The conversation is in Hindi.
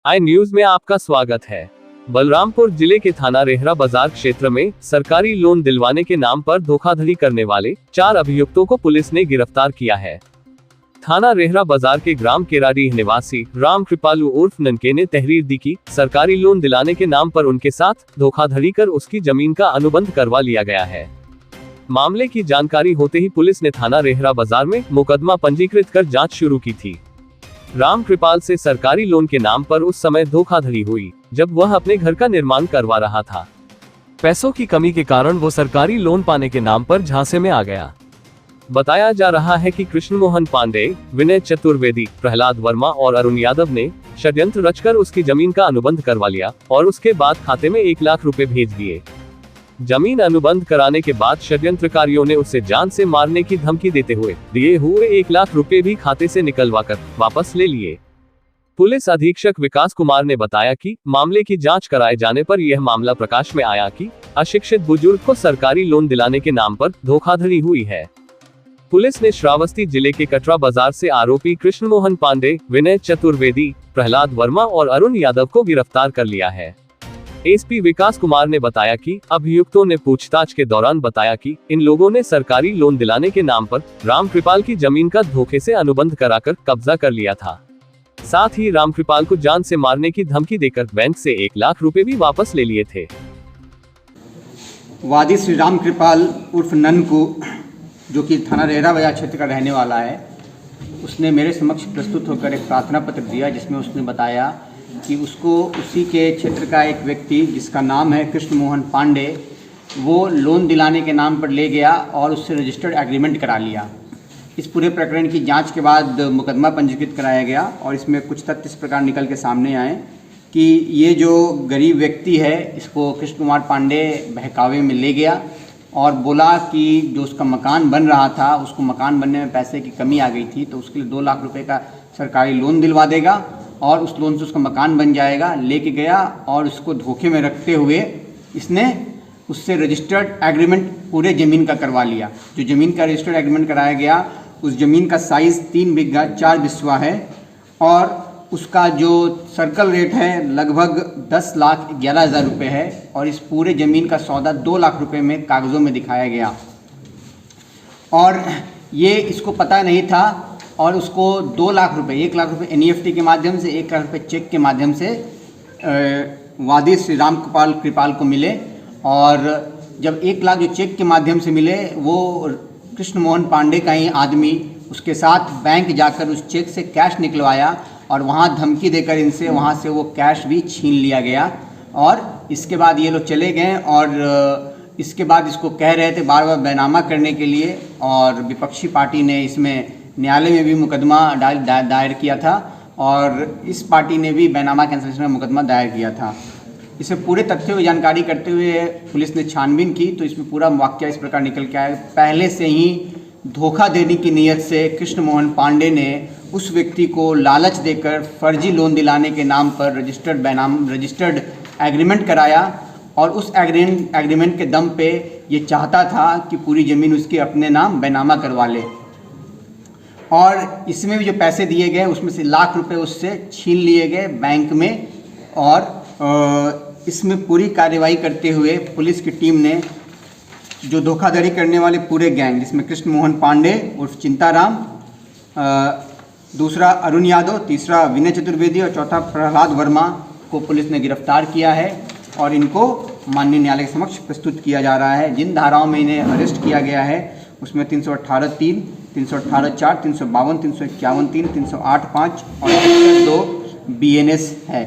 आई न्यूज में आपका स्वागत है। बलरामपुर जिले के थाना रेहरा बाजार क्षेत्र में सरकारी लोन दिलवाने के नाम पर धोखाधड़ी करने वाले 4 अभियुक्तों को पुलिस ने गिरफ्तार किया है। थाना रेहरा बाजार के ग्राम केराडीह निवासी राम कृपालू उर्फ ननके ने तहरीर दी कि सरकारी लोन दिलाने के नाम पर उनके साथ धोखाधड़ी कर उसकी जमीन का अनुबंध करवा लिया गया है। मामले की जानकारी होते ही पुलिस ने थाना रेहरा बाजार में मुकदमा पंजीकृत कर जांच शुरू की थी। राम कृपाल से सरकारी लोन के नाम पर उस समय धोखाधड़ी हुई जब वह अपने घर का निर्माण करवा रहा था। पैसों की कमी के कारण वो सरकारी लोन पाने के नाम पर झांसे में आ गया। बताया जा रहा है कि कृष्ण मोहन पांडे, विनय चतुर्वेदी, प्रहलाद वर्मा और अरुण यादव ने षड्यंत्र रचकर उसकी जमीन का अनुबंध करवा लिया और उसके बाद खाते में 1 लाख रुपए भेज दिए। जमीन अनुबंध कराने के बाद षड्यंत्रकारियों ने उसे जान से मारने की धमकी देते हुए दिए हुए 1 लाख रुपए भी खाते से निकलवाकर वापस ले लिए। पुलिस अधीक्षक विकास कुमार ने बताया कि मामले की जांच कराए जाने पर यह मामला प्रकाश में आया कि अशिक्षित बुजुर्ग को सरकारी लोन दिलाने के नाम पर धोखाधड़ी हुई है। पुलिस ने श्रावस्ती जिले के कटरा बाजार से आरोपी कृष्ण मोहन पांडे, विनय चतुर्वेदी, प्रहलाद वर्मा और अरुण यादव को गिरफ्तार कर लिया है। एसपी विकास कुमार ने बताया कि अभियुक्तों ने पूछताछ के दौरान बताया कि इन लोगों ने सरकारी लोन दिलाने के नाम पर राम कृपाल की जमीन का धोखे से अनुबंध कराकर कब्जा कर लिया था। साथ ही राम कृपाल को जान से मारने की धमकी देकर बैंक से 1 लाख रुपए भी वापस ले लिए थे। वादी श्री राम कृपाल उर्फ नन को, जो कि थाना रेहरा बाजार क्षेत्र का रहने वाला है, उसने मेरे समक्ष प्रस्तुत होकर एक प्रार्थना पत्र दिया जिसमें उसने बताया कि उसको उसी के क्षेत्र का एक व्यक्ति जिसका नाम है कृष्ण मोहन पांडे, वो लोन दिलाने के नाम पर ले गया और उससे रजिस्टर्ड एग्रीमेंट करा लिया। इस पूरे प्रकरण की जांच के बाद मुकदमा पंजीकृत कराया गया और इसमें कुछ तथ्य इस प्रकार निकल के सामने आए कि ये जो गरीब व्यक्ति है, इसको कृष्ण कुमार पांडे बहकावे में ले गया और बोला कि जो उसका मकान बन रहा था, उसको मकान बनने में पैसे की कमी आ गई थी, तो उसके लिए 2 लाख रुपए का सरकारी लोन दिलवा देगा और उस लोन से उसका मकान बन जाएगा। लेके गया और उसको धोखे में रखते हुए इसने उससे रजिस्टर्ड एग्रीमेंट पूरे ज़मीन का करवा लिया। जो ज़मीन का रजिस्टर्ड एग्रीमेंट कराया गया, उस ज़मीन का साइज़ 3 बीघा 4 बिस्वा है और उसका जो सर्कल रेट है लगभग 10,11,000 रुपये है और इस पूरे ज़मीन का सौदा 2 लाख रुपए में कागज़ों में दिखाया गया और ये इसको पता नहीं था और उसको 2 लाख रुपए, 1 लाख रुपए NEFT के माध्यम से, 1 लाख रुपए चेक के माध्यम से वादी श्री राम कृपाल को मिले। और जब 1 लाख जो चेक के माध्यम से मिले, वो कृष्ण मोहन पांडे का ही आदमी उसके साथ बैंक जाकर उस चेक से कैश निकलवाया और वहाँ धमकी देकर इनसे वहाँ से वो कैश भी छीन लिया गया। और इसके बाद ये लोग चले गए और इसके बाद इसको कह रहे थे बार बार बैनामा करने के लिए और विपक्षी पार्टी ने इसमें न्यायालय में भी मुकदमा दायर किया था और इस पार्टी ने भी बैनामा कैंसलेशन में मुकदमा दायर किया था। इसे पूरे तथ्यों की जानकारी करते हुए पुलिस ने छानबीन की तो इसमें पूरा वाकया इस प्रकार निकल के आया। पहले से ही धोखा देने की नीयत से कृष्ण मोहन पांडे ने उस व्यक्ति को लालच देकर फर्जी लोन दिलाने के नाम पर रजिस्टर्ड एग्रीमेंट कराया और उस एग्रीमेंट के दम पे ये चाहता था कि पूरी ज़मीन उसके अपने नाम बैनामा करवा ले और इसमें भी जो पैसे दिए गए उसमें से लाख रुपए उससे छीन लिए गए बैंक में। और इसमें पूरी कार्रवाई करते हुए पुलिस की टीम ने जो धोखाधड़ी करने वाले पूरे गैंग, जिसमें कृष्ण मोहन पांडे उर्फ चिंताराम, दूसरा अरुण यादव, तीसरा विनय चतुर्वेदी और चौथा प्रहलाद वर्मा को पुलिस ने गिरफ्तार किया है और इनको माननीय न्यायालय के समक्ष प्रस्तुत किया जा रहा है। जिन धाराओं में इन्हें अरेस्ट किया गया है उसमें 318(3), 318(4), 352, 351(3), 308(5) और 2 BNS है।